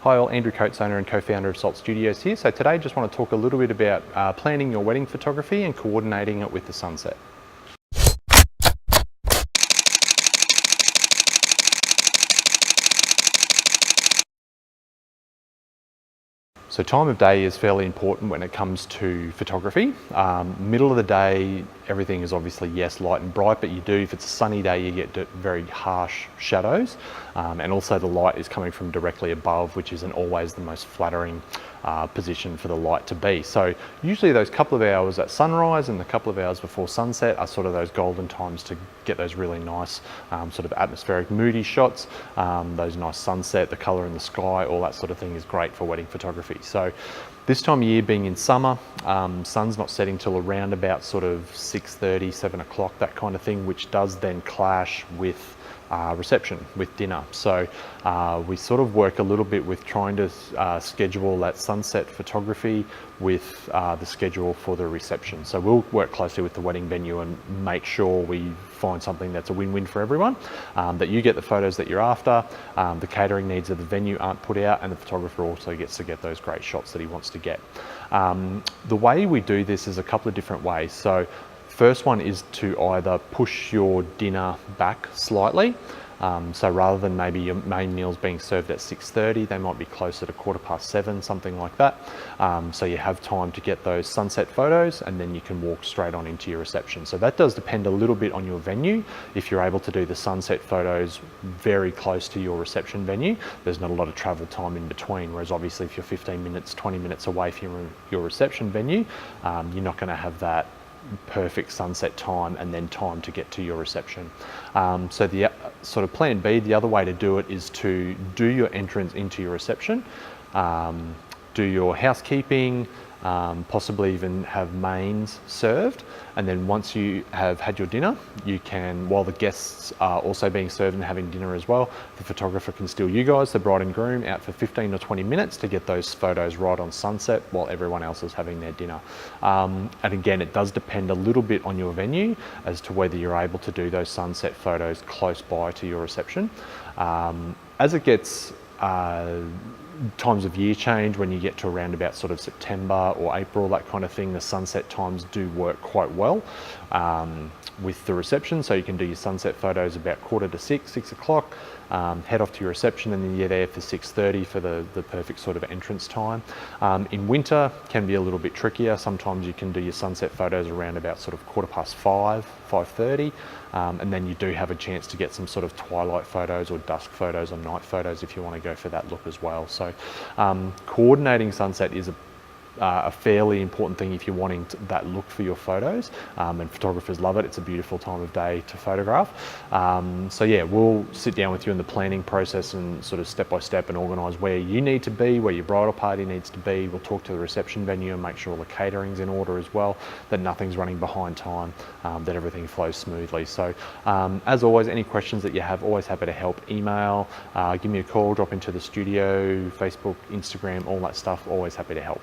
Hi all, Andrew Coates, owner and co-founder of Salt Studios here. So today I just want to talk a little bit about planning your wedding photography and coordinating it with the sunset. So time of day is fairly important when it comes to photography. Middle of the day, everything is obviously, yes, light and bright, but if it's a sunny day, you get very harsh shadows. And also the light is coming from directly above, which isn't always the most flattering position for the light to be. So usually those couple of hours at sunrise and the couple of hours before sunset are sort of those golden times to get those really nice sort of atmospheric moody shots, those nice sunset, the color in the sky, all that sort of thing is great for wedding photography. So this time of year, being in summer, sun's not setting till around about sort of 6:30, 7 o'clock, that kind of thing, which does then clash with reception, with dinner. So we sort of work a little bit with trying to schedule that sunset photography with the schedule for the reception. So we'll work closely with the wedding venue and make sure we find something that's a win-win for everyone, that you get the photos that you're after, the catering needs of the venue aren't put out, and the photographer also gets to get those great shots that he wants to get. The way we do this is a couple of different ways. So first one is to either push your dinner back slightly. So rather than maybe your main meals being served at 6:30, they might be closer to 7:15, something like that. So you have time to get those sunset photos and then you can walk straight on into your reception. So that does depend a little bit on your venue. If you're able to do the sunset photos very close to your reception venue, there's not a lot of travel time in between. Whereas obviously if you're 15 minutes, 20 minutes away from your reception venue, you're not going to have that perfect sunset time and then time to get to your reception. So the sort of plan B, the other way to do it is to do your entrance into your reception, do your housekeeping, possibly even have mains served, and then once you have had your dinner, you can, while the guests are also being served and having dinner as well, the photographer can steal you guys, the bride and groom, out for 15 or 20 minutes to get those photos right on sunset while everyone else is having their dinner. And again, it does depend a little bit on your venue as to whether you're able to do those sunset photos close by to your reception. As it gets times of year change, when you get to around about sort of September or April, that kind of thing, the sunset times do work quite well with the reception. So you can do your sunset photos about 5:45, 6 o'clock, head off to your reception, and then you're there for 6:30 for the perfect sort of entrance time. In winter can be a little bit trickier. Sometimes you can do your sunset photos around about sort of 5:15, 5:30, and then you do have a chance to get some sort of twilight photos or dusk photos or night photos if you want to go for that look as well. So coordinating sunset is a fairly important thing if you're wanting that look for your photos, and photographers love it. It's a beautiful time of day to photograph. So yeah, we'll sit down with you in the planning process and sort of step by step and organise where you need to be, where your bridal party needs to be. We'll talk to the reception venue and make sure all the catering's in order as well, that nothing's running behind time, that everything flows smoothly. So as always, any questions that you have, always happy to help. Email, give me a call, drop into the studio, Facebook, Instagram, all that stuff, always happy to help.